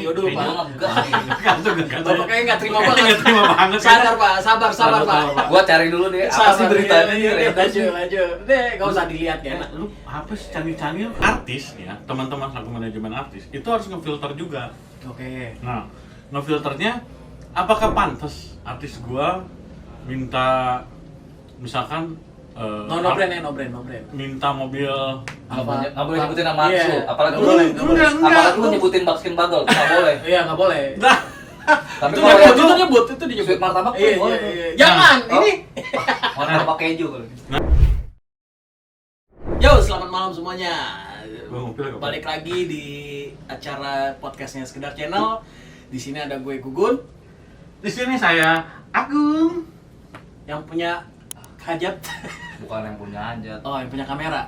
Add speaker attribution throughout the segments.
Speaker 1: Tio dulu Pak.
Speaker 2: Enggak.
Speaker 1: Bapak kayaknya nggak terima banget.
Speaker 2: Nggak terima banget.
Speaker 1: Sabar Pak, sabar Pak.
Speaker 3: Gua cari dulu deh apa sih beritanya nih.
Speaker 1: Lanjut. Deh, nggak usah dilihat ya.
Speaker 2: Lu apa sih cari-cari artis ya, teman-teman selaku manajemen artis itu harus ngefilter juga.
Speaker 1: Oke.
Speaker 2: Nah, ngefilternya apakah pantas artis gua minta misalkan
Speaker 1: No brand.
Speaker 2: minta mobil
Speaker 3: Nggak boleh nyebutin nama
Speaker 1: Iya.
Speaker 3: artis lu. Apalagi
Speaker 1: Nggak boleh.
Speaker 3: apalagi lu nyebutin Baskin Bagel, nggak boleh.
Speaker 1: Iya, nggak boleh.
Speaker 2: Nah,
Speaker 3: Tapi
Speaker 1: Itu
Speaker 3: kalau
Speaker 1: nyebut,
Speaker 3: yang
Speaker 1: itu disebut.
Speaker 3: sweet martabak tuh
Speaker 1: Iya.
Speaker 3: boleh.
Speaker 1: Jangan,
Speaker 3: Oh.
Speaker 1: ini.
Speaker 3: martabak keju kali.
Speaker 1: Yo, selamat malam semuanya.
Speaker 2: Gua ngopi.
Speaker 1: Balik lagi di acara podcastnya Sekedar Channel. Di sini ada gue Gugun
Speaker 2: Di sini saya Agung.
Speaker 1: yang punya hajat.
Speaker 3: Bukan yang punya aja.
Speaker 1: Oh, yang punya kamera.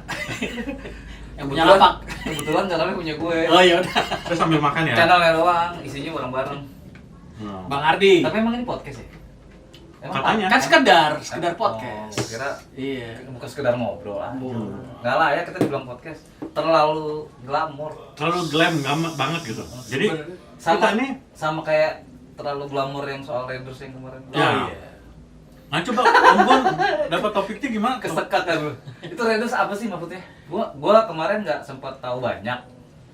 Speaker 1: Yang punya lapak.
Speaker 3: Kebetulan channelnya punya gue.
Speaker 1: Oh ya udah.
Speaker 2: Saya sambil makan ya.
Speaker 3: Channelnya doang, isinya bareng-bareng.
Speaker 2: Nah.
Speaker 1: Bang Ardi.
Speaker 3: Tapi emang ini podcast ya?
Speaker 2: Katanya.
Speaker 1: Kan sekedar podcast.
Speaker 3: Oh, kira
Speaker 1: Iya.
Speaker 3: bukan sekedar ngobrol aja.
Speaker 1: Hmm.
Speaker 3: Nggak lah ya kita dibilang podcast. Terlalu glamor.
Speaker 2: Terlalu glam banget gitu. Jadi
Speaker 3: Sama
Speaker 2: kita nih
Speaker 3: sama kayak terlalu glamor yang soal Raiders yang kemarin.
Speaker 2: Ya.
Speaker 1: Oh, iya.
Speaker 2: Nah coba Om Gun dapat topiknya gimana?
Speaker 3: Kesekat kan lu. Itu Raiders apa sih maksudnya? Gua kemarin nggak sempat tahu banyak.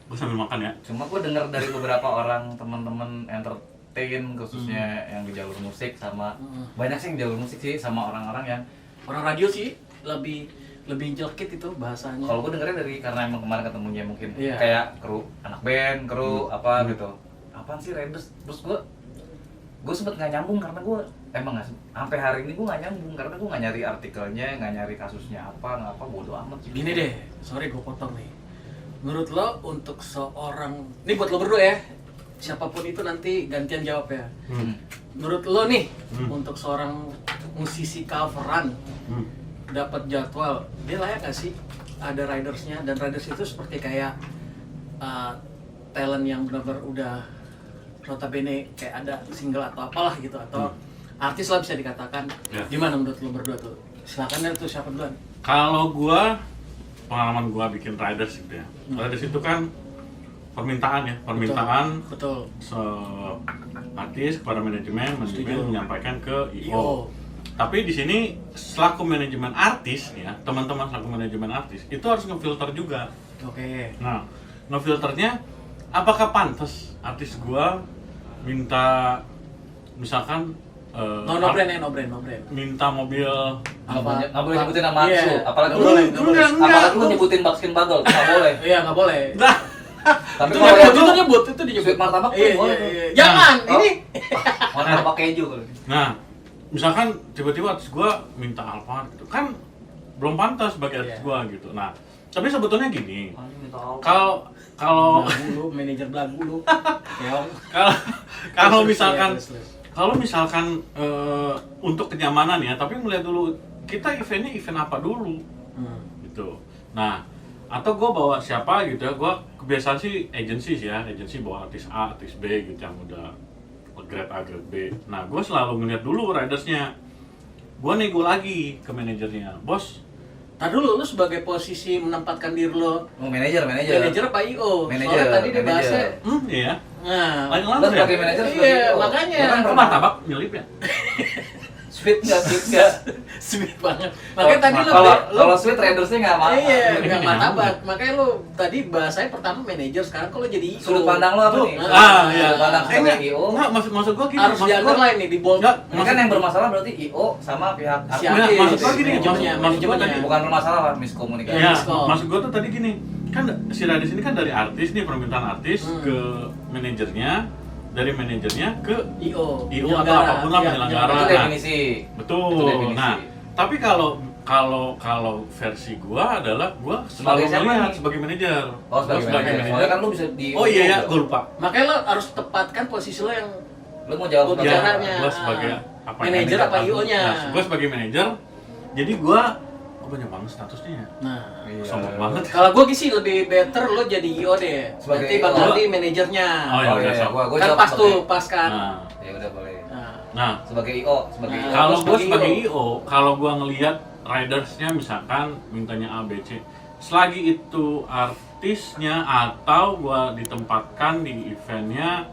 Speaker 2: Gue sambil makan ya.
Speaker 3: Cuma gue dengar dari beberapa orang teman-teman entertain khususnya yang di jalur musik sama banyak sih yang di jalur musik sih sama orang-orang yang
Speaker 1: Orang radio sih lebih jelekit itu bahasanya.
Speaker 3: kalau gue dengernya dari karena emang kemarin ketemunya mungkin
Speaker 1: Iya.
Speaker 3: kayak kru anak band, kru apa gitu. Apaan sih Raiders? Terus gue sempet nggak nyambung karena gue emang nggak sampai hari ini gue nggak nyambung karena gue nggak nyari artikelnya, nggak nyari kasusnya apa bodo amat sih.
Speaker 1: Gini deh, sorry gue potong nih. Menurut lo untuk seorang, ini buat lo berdua ya, siapapun itu nanti gantian jawab ya. Menurut lo nih, untuk seorang musisi coveran dapat jadwal, dia layak gak sih ada ridersnya? Dan riders itu seperti kayak talent yang benar-benar udah notabene kayak ada single atau apalah gitu, atau artis lah bisa dikatakan.
Speaker 2: Ya.
Speaker 1: Gimana menurut lo berdua tuh? Silakan deh tuh, siapa duluan?
Speaker 2: Kalau gua pengalaman gua bikin riders gitu ya. Riders itu kan permintaan ya,
Speaker 1: Betul.
Speaker 2: artis kepada manajemen
Speaker 1: Setuju.
Speaker 2: menyampaikan ke
Speaker 1: IO.
Speaker 2: IO. Tapi di sini selaku manajemen artis ya, teman-teman selaku manajemen artis itu harus ngefilter juga.
Speaker 1: Oke.
Speaker 2: Nah, ngefilternya apakah pantas artis gua minta misalkan
Speaker 1: No brand.
Speaker 2: minta mobil
Speaker 3: Nggak boleh nyebutin nama artis
Speaker 1: Iya.
Speaker 3: lu. Apalagi
Speaker 1: Nggak boleh.
Speaker 3: apalagi lu nyebutin Baskin Bagel, nggak boleh.
Speaker 1: Iya, nggak boleh.
Speaker 2: Nah,
Speaker 3: Tapi
Speaker 1: Itu
Speaker 3: kalau yang
Speaker 1: nyebut, itu disebut.
Speaker 3: sweet martabak tuh
Speaker 1: Iya.
Speaker 3: boleh.
Speaker 1: Jangan,
Speaker 3: Oh.
Speaker 1: ini.
Speaker 3: martabak keju kali.
Speaker 2: nah, misalkan tiba-tiba artis gua minta Alphard gitu kan belum pantas bagi artis
Speaker 1: Iya.
Speaker 2: gua gitu. Nah, tapi sebetulnya gini,
Speaker 3: Anjing minta apa?
Speaker 2: kalau
Speaker 1: Belagu lu, manajer belagu lu. Ya.
Speaker 2: kalau
Speaker 1: Terus,
Speaker 2: misalkan
Speaker 1: terus.
Speaker 2: kalau misalkan untuk kenyamanan ya, tapi melihat dulu kita eventnya event apa dulu gitu. Nah, atau gue bawa siapa gitu ya, gue kebiasaan sih agency bawa artis A, artis B gitu yang udah grade A, grade B. Nah, gue selalu ngeliat dulu ridersnya. Gue nego lagi ke manajernya, bos.
Speaker 1: Tar dulu, lu sebagai posisi menempatkan diri lo
Speaker 3: Oh, manajer.
Speaker 1: manajer apa IO?
Speaker 3: Manajer,
Speaker 1: Soalnya tadi dia
Speaker 3: manajer.
Speaker 1: bahasnya.
Speaker 2: Iya.
Speaker 1: Nah,
Speaker 2: Lain
Speaker 3: Lu
Speaker 2: langsung ya.
Speaker 3: sebagai manajer
Speaker 1: Iya, makanya.
Speaker 3: Lu kan
Speaker 2: Kok martabak nyelip ya?
Speaker 3: sweet nggak?
Speaker 1: sweet banget. Makanya tadi lu
Speaker 3: Kalau sweet Raidersnya nggak apa.
Speaker 1: Iya,
Speaker 2: Ini
Speaker 1: nggak
Speaker 2: nyambung.
Speaker 1: martabak. Makanya lu tadi bahasanya pertama manajer, sekarang kalau jadi IO.
Speaker 3: Sudut pandang lu apa
Speaker 1: Tuh.
Speaker 3: nih?
Speaker 2: Iya.
Speaker 3: Sudut pandang sebagai
Speaker 2: Enggak,
Speaker 3: IO.
Speaker 2: enggak, maksud gua gini.
Speaker 1: Harus
Speaker 2: maksud
Speaker 1: di
Speaker 2: gua-
Speaker 1: underline nih, di bold.
Speaker 2: Enggak,
Speaker 3: Ini kan yang bermasalah berarti IO sama pihak
Speaker 1: Si
Speaker 3: artis.
Speaker 1: artis.
Speaker 2: maksud gua gini,
Speaker 1: Manajemennya,
Speaker 2: maksud gua tadi
Speaker 3: Bukan bermasalah lah, miskomunikasi.
Speaker 2: ya,
Speaker 1: miskom.
Speaker 2: maksud gua tuh tadi gini, kan si Radis ini kan dari artis nih, permintaan artis ke manajernya, dari manajernya ke
Speaker 1: IO
Speaker 2: IO atau apapun lah penyelenggara.
Speaker 3: Itu
Speaker 2: Nah,
Speaker 3: definisi.
Speaker 2: betul.
Speaker 3: Itu definisi.
Speaker 2: Nah, tapi kalau versi gua adalah gua
Speaker 3: Sebagai
Speaker 2: selalu
Speaker 3: siapa
Speaker 2: melihat
Speaker 3: nih?
Speaker 2: sebagai manajer.
Speaker 3: Oh, sebagai manajer. Soalnya kan lu bisa di
Speaker 2: Oh iya ya, gua lupa.
Speaker 1: Makanya lo harus tepatkan posisi lo yang
Speaker 3: Lu mau jawab
Speaker 1: Gua
Speaker 3: sebagai
Speaker 1: bicara.
Speaker 3: apa?
Speaker 1: Caranya.
Speaker 2: Gua sebagai apa?
Speaker 1: Manajer apa IO-nya?
Speaker 2: Nah, gua sebagai manajer. Jadi gua banyak banget statusnya.
Speaker 1: nah.
Speaker 3: Iya.
Speaker 2: Sombong banget.
Speaker 1: Kalau gue sih lebih better lo jadi IO deh.
Speaker 3: Sebagai
Speaker 1: Nanti Bang
Speaker 3: IO.
Speaker 1: Ardi manajernya.
Speaker 2: Oh, iya,
Speaker 3: Oh iya,
Speaker 2: sok.
Speaker 3: gua
Speaker 1: Kan
Speaker 3: jawab
Speaker 1: pas
Speaker 3: sebagai-
Speaker 1: tuh, pas kan.
Speaker 2: Nah,
Speaker 3: Ya udah boleh.
Speaker 2: nah,
Speaker 3: Sebagai IO, sebagai
Speaker 1: Nah,
Speaker 3: IO.
Speaker 2: kalau
Speaker 1: gua
Speaker 2: gue
Speaker 1: sebagai
Speaker 2: sebagai
Speaker 1: IO.
Speaker 2: IO, kalau gue ngelihat ridersnya misalkan mintanya A, B, C, selagi itu artis artisnya atau gua ditempatkan di eventnya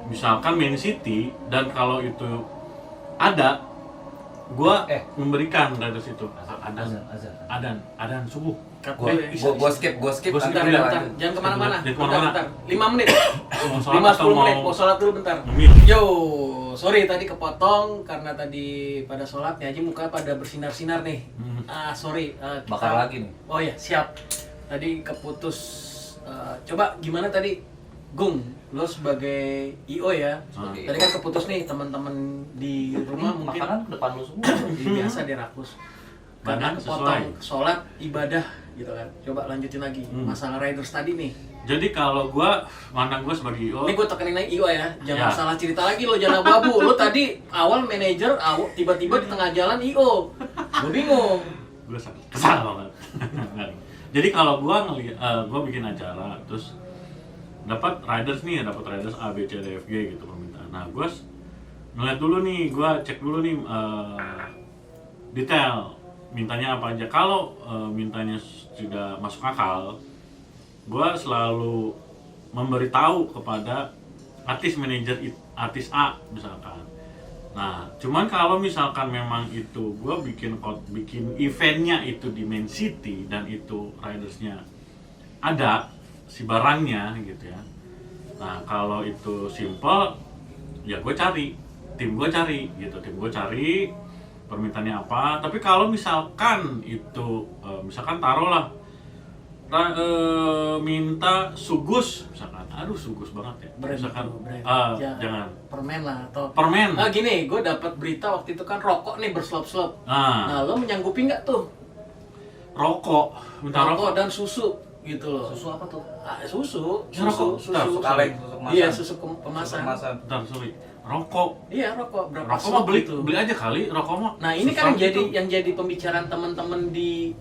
Speaker 2: misalkan Man City, dan kalau itu ada gua memberikan Raiders itu adan subuh.
Speaker 3: Gua skip.
Speaker 2: Gua skip
Speaker 1: Bentar,
Speaker 2: dulu.
Speaker 1: bentar. Jangan kemana-mana.
Speaker 2: Jangan kemana-mana.
Speaker 1: Bentar. 5 menit.
Speaker 2: Mau sholat
Speaker 1: 5-10
Speaker 2: atau
Speaker 1: menit.
Speaker 2: mau
Speaker 1: Mau sholat dulu bentar.
Speaker 2: ngemil?
Speaker 1: Yo, sorry tadi kepotong karena tadi pada sholat nih Haji muka pada bersinar-sinar nih. Sorry.
Speaker 3: Bakar lagi nih.
Speaker 1: Oh ya, siap. Tadi keputus. Coba gimana tadi, Gung? Lo sebagai IO ya. Tadi kan keputus nih teman-teman di rumah mungkin
Speaker 3: Makanan ke depan lu semua.
Speaker 1: biasa dirakus. Karena
Speaker 2: Badan
Speaker 1: kepotong
Speaker 2: sesuai.
Speaker 1: sholat ibadah gitu kan. Coba lanjutin lagi masalah Raiders tadi nih.
Speaker 2: Jadi kalau gua mandang gua sebagai IO,
Speaker 1: Ini gue tekenin lagi IO ya, jangan
Speaker 2: Ya.
Speaker 1: salah cerita lagi lo, jangan abu-abu. Lo tadi awal manajer, tiba-tiba di tengah jalan IO. Gue bingung.
Speaker 2: gua kesal banget. Jadi kalau gua gua bikin acara terus dapat riders A B C D F G gitu permintaan. Nah, gua ngeliat dulu nih, gua cek dulu nih detail mintanya apa aja. Kalau mintanya sudah masuk akal, gua selalu memberitahu kepada artis artis A misalkan. Nah, cuman kalau misalkan memang itu gua bikin eventnya itu di Man City dan itu ridersnya ada si barangnya gitu ya. Nah, kalau itu simple ya gue cari tim gue cari permintaannya apa. Tapi kalau misalkan itu misalkan taruhlah minta sugus misalkan, aduh sugus banget ya,
Speaker 1: Brand
Speaker 2: misalkan
Speaker 1: itu, brand.
Speaker 2: jangan
Speaker 1: Permen lah atau
Speaker 2: permen.
Speaker 1: gini, gue dapat berita waktu itu kan rokok nih berselop-selop.
Speaker 2: Nah,
Speaker 1: Nah, lo menyanggupi nggak tuh?
Speaker 2: rokok, minta rokok.
Speaker 1: Dan susu gitu loh.
Speaker 3: Susu apa tuh?
Speaker 1: Susu,
Speaker 2: Ya, rokok.
Speaker 1: susu
Speaker 3: Susu kaleng, susu kemasan.
Speaker 1: Iya, susu kemasan.
Speaker 2: Bentar, sorry. Rokok.
Speaker 1: Iya, rokok berapa
Speaker 2: Rokok mah
Speaker 1: slot
Speaker 2: beli
Speaker 1: gitu.
Speaker 2: beli aja kali rokok mah.
Speaker 1: Nah, ini kan
Speaker 2: Susah
Speaker 1: yang jadi pembicaraan teman-teman di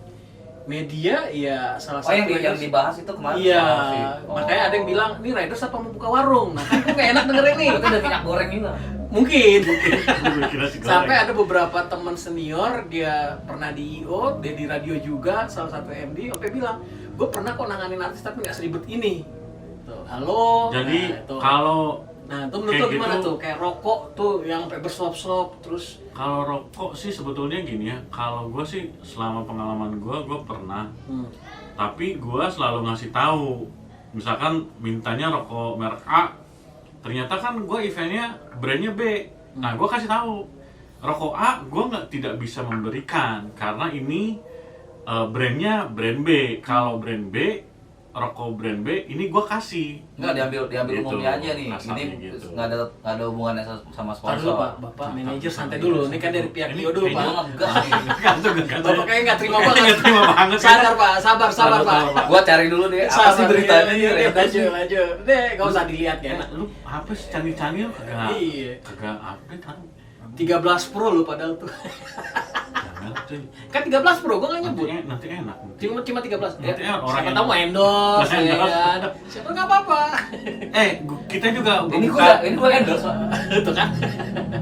Speaker 1: media ya, salah
Speaker 3: Oh, yang
Speaker 1: Raiders.
Speaker 3: dibahas itu kemarin.
Speaker 1: Iya,
Speaker 3: sih.
Speaker 1: makanya ada yang bilang, "Nih Raiders apa mau buka warung?" Nah, kan gue gak enak dengerin nih.
Speaker 3: Itu ada minyak goreng juga.
Speaker 1: Mungkin.
Speaker 2: Gua kira si goreng.
Speaker 1: Sampai ada beberapa teman senior, dia pernah di IO, dia di radio juga, salah satu MD, sampai bilang, "Gue pernah kok nanganin artis tapi nggak seribet ini." Tuh, halo.
Speaker 2: Jadi
Speaker 1: nah, itu.
Speaker 2: kalau
Speaker 1: Nah, itu menurut
Speaker 2: kayak
Speaker 1: lo gimana
Speaker 2: gitu,
Speaker 1: tuh? Kayak rokok tuh yang sampai berselop-selop terus.
Speaker 2: kalau rokok sih sebetulnya gini ya. Kalau gue sih selama pengalaman gue pernah. Tapi gue selalu ngasih tahu. Misalkan mintanya rokok merek A, ternyata kan gue eventnya brandnya B. Nah, gue kasih tahu rokok A gue tidak bisa memberikan karena ini brandnya brand B. Kalau brand B, rokok brand B ini gue kasih.
Speaker 3: Enggak, diambil
Speaker 2: Gitu,
Speaker 3: umumnya aja nih.
Speaker 2: kasarnya
Speaker 3: Ini
Speaker 2: gitu.
Speaker 3: nggak ada hubungannya sama
Speaker 1: Ntar dulu
Speaker 3: sponsor.
Speaker 1: Pak, Bapak manajer santai dulu. Ini kan dari pihak
Speaker 2: Ini
Speaker 1: IO dulu
Speaker 2: kayaknya
Speaker 1: Pak.
Speaker 3: Enggak.
Speaker 2: Gantung.
Speaker 1: Bapak kayaknya nggak terima banget.
Speaker 2: Nggak terima banget.
Speaker 1: Sadar Pak, sabar
Speaker 2: Sabar,
Speaker 1: Pak.
Speaker 2: sabar.
Speaker 3: Gua cari dulu deh apa sih
Speaker 1: Sabar,
Speaker 3: beritanya
Speaker 1: iya,
Speaker 3: nih.
Speaker 1: lanjut. Deh, nggak usah dilihat ya.
Speaker 2: Lu apa sih cani-cani lu kagak?
Speaker 1: Iya.
Speaker 2: Kagak update kan?
Speaker 1: 13 Pro lu padahal tuh.
Speaker 2: Jangan cuy.
Speaker 1: Kan 13 Pro, gua nggak nyebut.
Speaker 2: Nanti enak.
Speaker 1: Cuma 13.
Speaker 2: Nanti orang
Speaker 1: siapa
Speaker 2: yang-
Speaker 1: tahu mau endorse ya
Speaker 2: Endorse.
Speaker 1: kan. Siapa nggak apa-apa.
Speaker 2: Kita juga
Speaker 3: Ini
Speaker 2: buka.
Speaker 3: gua endorse, Pak.
Speaker 1: Itu kan.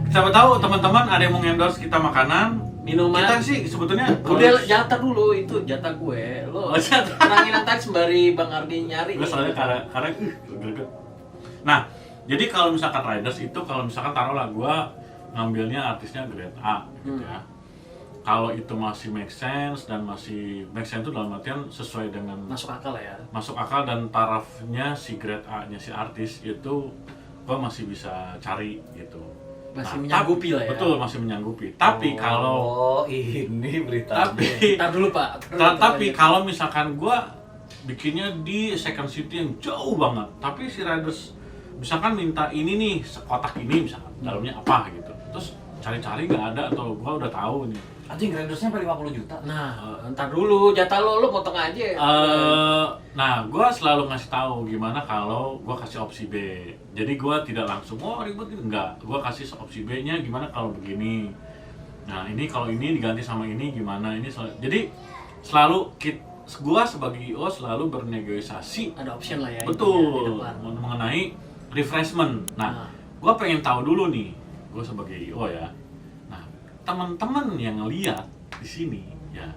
Speaker 2: Siapa tahu teman-teman ada yang mau endorse kita makanan,
Speaker 1: Minuman.
Speaker 2: Kita sih sebetulnya
Speaker 1: Udah jatah dulu, itu jatah gue. Lo
Speaker 2: Oh, jatah.
Speaker 1: tenangin tadi sembari Bang Ardi nyari.
Speaker 2: gue soalnya karena greget. Nah, jadi kalau misalkan riders itu kalau misalkan taruhlah gue ngambilnya artisnya grade A gitu ya. Kalau itu masih make sense dan masih make sense itu dalam artian sesuai dengan
Speaker 1: Masuk akal lah ya.
Speaker 2: masuk akal dan tarafnya si grade A-nya si artis itu gue masih bisa cari gitu.
Speaker 1: Masih menyanggupi lah ya.
Speaker 2: Betul, masih menyanggupi. Tapi kalau
Speaker 3: Oh, ini berita.
Speaker 2: tapi
Speaker 1: Ntar dulu Pak.
Speaker 2: tapi kalau misalkan gue bikinnya di second city yang jauh banget, tapi si riders misalkan minta ini nih sekotak ini misalkan dalamnya apa gitu, terus cari-cari nggak ada atau gue udah tahu nih.
Speaker 3: Anjing gradersnya sampai 50 juta.
Speaker 1: Nah, ntar dulu jatah lo potong aja.
Speaker 2: Nah, gue selalu ngasih tahu gimana kalau gue kasih opsi B. Jadi gue tidak langsung ribet gitu, enggak. Gue kasih opsi B-nya gimana kalau begini. Nah, ini kalau ini diganti sama ini gimana? Jadi selalu gue sebagai IO selalu bernegosiasi.
Speaker 1: Ada option lah ya.
Speaker 2: Betul,
Speaker 1: di depan.
Speaker 2: mengenai refreshment. Nah, gue pengen tahu dulu nih, gue sebagai IO ya. Nah, teman-teman yang lihat di sini ya,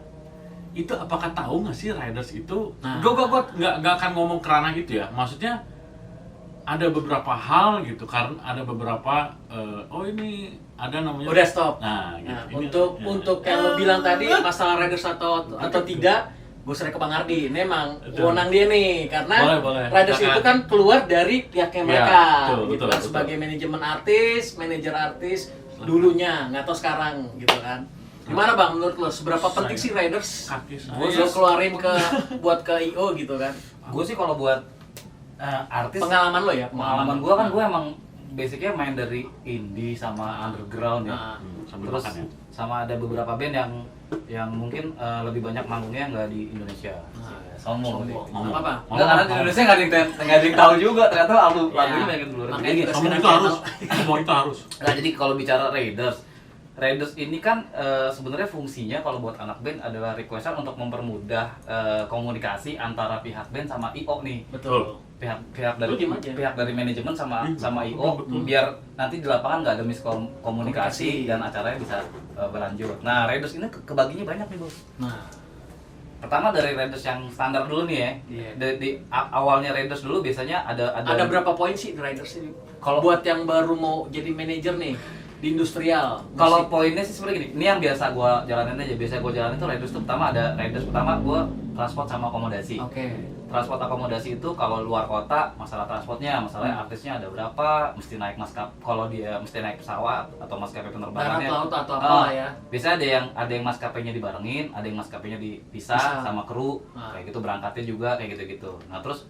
Speaker 2: itu apakah tahu nggak sih riders itu?
Speaker 1: Nah.
Speaker 2: Gue nggak akan ngomong kerana gitu ya. Maksudnya ada beberapa hal gitu, karena ada beberapa ini ada namanya.
Speaker 1: Udah stop.
Speaker 2: Nah, gitu.
Speaker 1: Nah,
Speaker 2: Ini-
Speaker 1: untuk
Speaker 2: ya.
Speaker 1: yang lo bilang tadi masalah riders atau tidak, gue sering ke Bang Ardi. Ini emang
Speaker 2: Betul.
Speaker 1: wewenang dia nih, karena
Speaker 2: Boleh.
Speaker 1: riders
Speaker 2: Silakan.
Speaker 1: itu kan keluar dari pihaknya
Speaker 2: Ya,
Speaker 1: mereka,
Speaker 2: betul,
Speaker 1: gitu
Speaker 2: betul,
Speaker 1: kan,
Speaker 2: betul.
Speaker 1: sebagai manajer artis dulunya, nggak tahu sekarang, gitu kan. Gimana Bang, menurut lo seberapa penting sih riders
Speaker 2: Kaki saya.
Speaker 1: lo keluarin buat ke IO gitu kan?
Speaker 3: Gue sih kalau buat artis,
Speaker 1: Pengalaman lo ya,
Speaker 3: pengalaman gue kan gue emang basicnya main dari indie sama underground ya.
Speaker 1: Nah,
Speaker 2: Sambil
Speaker 3: Terus
Speaker 2: makan ya.
Speaker 3: sama ada beberapa band yang mungkin lebih banyak manggungnya nggak di Indonesia. Sombong.
Speaker 1: Nggak apa-apa.
Speaker 3: Enggak, karena di Indonesia nggak ada yang tahu juga ternyata lagunya banyak yang luar
Speaker 1: Makanya
Speaker 3: biasa.
Speaker 1: kita
Speaker 2: Semua itu
Speaker 1: sekarang
Speaker 2: harus. Semua itu harus.
Speaker 3: Nah, jadi kalau bicara Raiders ini kan sebenarnya fungsinya kalau buat anak band adalah requestan untuk mempermudah komunikasi antara pihak band sama IO nih.
Speaker 1: Betul.
Speaker 3: Pihak
Speaker 1: Lu diem aja.
Speaker 3: dari manajemen sama IO
Speaker 2: betul.
Speaker 3: biar nanti di lapangan nggak ada miskomunikasi dan acaranya bisa berlanjut. Nah, Raiders ini kebaginya banyak nih, Bos.
Speaker 1: Nah,
Speaker 3: Pertama dari Raiders yang standar dulu nih ya.
Speaker 1: Iya.
Speaker 3: Awalnya Raiders dulu biasanya
Speaker 1: ada berapa poin sih di riders ini?
Speaker 3: Kalau-
Speaker 1: buat yang baru mau jadi manajer nih di industrial.
Speaker 3: Kalau
Speaker 1: musik.
Speaker 3: poinnya sih sebenarnya gini, ini yang biasa gua jalanin aja. Biasa gua jalanin tuh Raiders tuh pertama ada Raiders pertama gua transport sama akomodasi.
Speaker 1: Oke.
Speaker 3: Transport akomodasi itu kalau luar kota masalah transportnya, masalahnya artisnya ada berapa, mesti naik kalau dia mesti naik pesawat atau maskapai penerbangannya.
Speaker 1: Darat, laut, atau apa ya.
Speaker 3: Biasanya ada yang maskapainya dibarengin, ada yang maskapainya dipisah
Speaker 1: Pisah.
Speaker 3: sama kru,
Speaker 1: Nah.
Speaker 3: kayak gitu berangkatnya juga kayak gitu-gitu. Nah, terus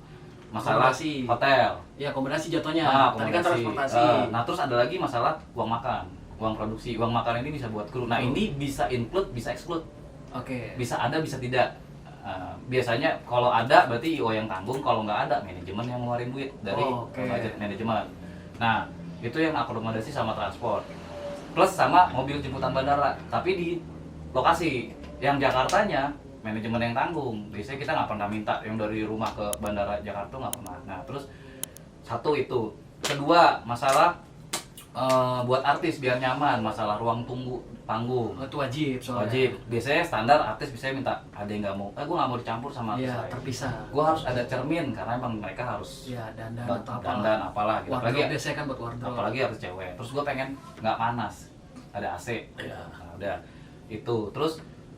Speaker 3: masalah
Speaker 1: Akomodasi.
Speaker 3: hotel.
Speaker 1: Ya, akomodasi jatuhnya. Tadi kan
Speaker 3: Akomodasi.
Speaker 1: transportasi.
Speaker 3: Nah, terus ada lagi masalah uang makan, uang produksi. Uang makan ini bisa buat kru. Nah, ini bisa include, bisa exclude.
Speaker 1: Oke.
Speaker 3: Bisa ada, bisa tidak. Biasanya kalau ada berarti IO yang tanggung, kalau nggak ada manajemen yang ngeluarin duit dari
Speaker 1: Oke.
Speaker 3: budget manajemen. Nah, itu yang akomodasi sama transport. Plus sama mobil jemputan bandara, tapi di lokasi yang Jakartanya manajemen yang tanggung. Biasanya kita nggak pernah minta yang dari rumah ke bandara Jakarta, nggak pernah. Nah, terus satu itu. Kedua, masalah buat artis biar nyaman, masalah ruang tunggu panggung.
Speaker 1: Oh, itu wajib soalnya.
Speaker 3: Wajib. Biasanya standar artis bisa minta, ada yang nggak mau, gue nggak mau dicampur sama artis
Speaker 1: Iya,
Speaker 3: lain.
Speaker 1: terpisah.
Speaker 3: Gue harus ada cermin karena emang mereka harus
Speaker 1: Iya, dandan
Speaker 3: dan
Speaker 1: atau apa.
Speaker 3: dan apalah gitu.
Speaker 1: Wardrobe biasanya kan buat wardrobe.
Speaker 3: Apalagi harus cewek. Terus gue pengen nggak panas, ada AC.
Speaker 1: Iya.
Speaker 3: Nah, udah itu. Terus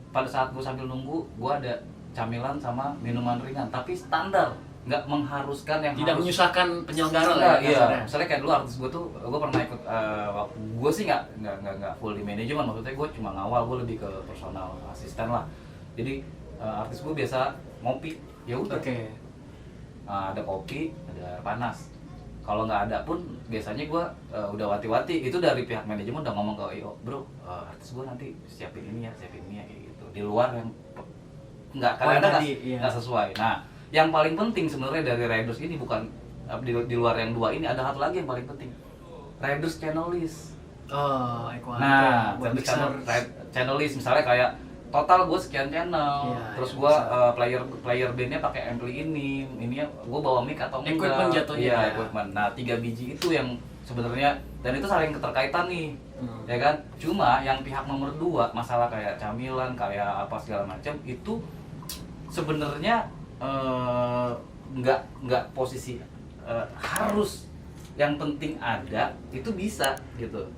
Speaker 3: pada saat gue sambil nunggu, gue ada camilan sama minuman ringan, tapi standar, nggak mengharuskan yang
Speaker 1: Tidak
Speaker 3: harus
Speaker 1: menyusahkan penyelenggara lah
Speaker 3: Nah,
Speaker 1: ya.
Speaker 3: iya,
Speaker 1: kasarnya.
Speaker 3: misalnya kayak dulu artis gue tuh, gue pernah ikut, gue sih nggak full di manajemen, maksudnya gue cuma ngawal, gue lebih ke personal asisten lah. Jadi artis gue biasa ngopi, ya udah,
Speaker 1: Oke.
Speaker 3: ada kopi, ada air panas. Kalau nggak ada pun biasanya gue udah wati-wati, itu dari pihak manajemen udah ngomong ke IO, bro, artis gue nanti siapin ini ya kayak gitu. Di luar yang nggak, kadang-kadang
Speaker 1: tadi, iya.
Speaker 3: nggak sesuai. Nah, yang paling penting sebenarnya dari Riders ini bukan di luar yang dua ini, ada satu lagi yang paling penting, Riders channel list.
Speaker 1: Oh, Eko.
Speaker 3: Nah,
Speaker 1: buat
Speaker 3: Riders channel,
Speaker 1: mixer.
Speaker 3: channel list misalnya kayak total gue sekian channel,
Speaker 1: Iya,
Speaker 3: terus
Speaker 1: iya,
Speaker 3: gue
Speaker 1: bisa.
Speaker 3: player bandnya pakai ampli ini ya gue bawa mic atau enggak?
Speaker 1: Equipment jatuhnya
Speaker 3: Iya,
Speaker 1: ya.
Speaker 3: equipment. Nah, 3 biji itu yang sebenarnya, dan itu saling keterkaitan nih, ya kan? Cuma yang pihak nomor 2 masalah kayak camilan, kayak apa segala macam itu sebenarnya nggak posisi harus, yang penting ada itu bisa gitu.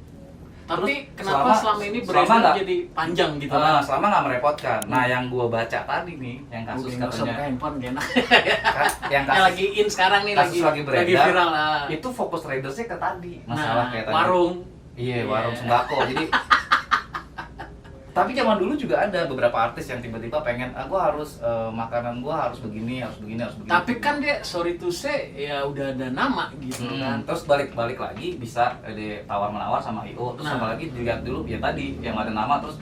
Speaker 1: Tapi
Speaker 3: Terus
Speaker 1: kenapa selama ini
Speaker 3: selama
Speaker 1: beredar
Speaker 3: nggak-
Speaker 1: jadi panjang gitu kan?
Speaker 3: selama nggak merepotkan. Nah, yang gua baca tadi nih, yang kasus
Speaker 1: Nggak usah buka
Speaker 3: katanya
Speaker 1: handphone, gak enak.
Speaker 3: yang
Speaker 1: Yang
Speaker 3: kasus
Speaker 1: lagi in sekarang nih,
Speaker 3: kasus lagi beredar,
Speaker 1: viral lah.
Speaker 3: itu fokus Raidersnya ke tadi masalah
Speaker 1: Nah,
Speaker 3: kayak tadi.
Speaker 1: warung.
Speaker 3: Iya,
Speaker 1: Iya.
Speaker 3: warung sembako. Jadi tapi zaman dulu juga ada beberapa artis yang tiba-tiba pengen, gua harus makanan gua harus begini, harus begini, harus begini.
Speaker 1: Tapi kan dia sorry to say ya udah ada nama gitu kan.
Speaker 3: Terus balik lagi bisa ditawar menawar sama IO, terus
Speaker 1: Nah.
Speaker 3: apalagi dilihat dulu ya tadi yang ada nama. Terus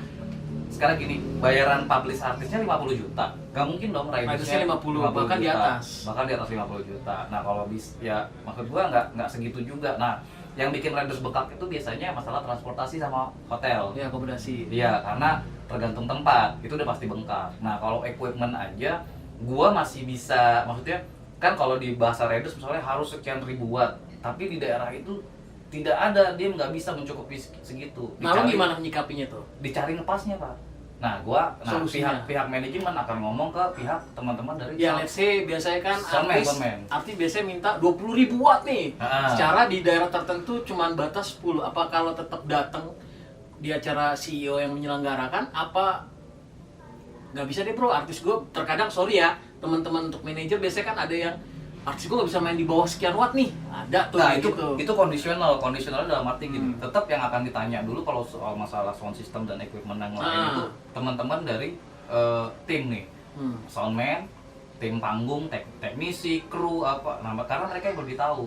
Speaker 3: sekarang gini, bayaran publish artisnya 50 juta, gak mungkin dong
Speaker 1: Ridersnya 50, bahkan di
Speaker 3: juta.
Speaker 1: atas.
Speaker 3: Bahkan di atas 50 juta. Nah, kalau ya maksud gua nggak segitu juga. Nah, yang bikin Riders bekak itu biasanya masalah transportasi sama hotel.
Speaker 1: Ya akomodasi.
Speaker 3: Iya, karena tergantung tempat, itu udah pasti bengkak. Nah, kalau equipment aja, gua masih bisa, maksudnya kan kalau di bahasa Riders misalnya harus sekian ribu watt, tapi di daerah itu tidak ada, dia nggak bisa mencukupi segitu.
Speaker 1: Nah, lu gimana menyikapinya tuh?
Speaker 3: Dicari ngepasnya, Pak. Nah, pihak manajemen akan ngomong ke pihak teman-teman dari
Speaker 1: Ya, let's say biasanya kan
Speaker 3: soundman.
Speaker 1: artis biasanya minta 20.000 watt nih.
Speaker 3: Ah.
Speaker 1: Secara di daerah tertentu cuman batas 10. Apa kalau tetap datang di acara CEO yang menyelenggarakan, apa nggak bisa deh bro, artis gue terkadang sorry ya, teman-teman untuk manajer biasanya kan ada yang artis gue nggak bisa main di bawah sekian watt nih, ada tuh.
Speaker 3: Nah,
Speaker 1: kayak gitu.
Speaker 3: itu kondisional dalam arti gini. Tetap yang akan ditanya dulu kalau soal masalah sound system dan equipment yang lain itu teman-teman dari tim nih. Soundman, tim panggung, teknisi, kru apa. Nah, karena mereka yang lebih tahu.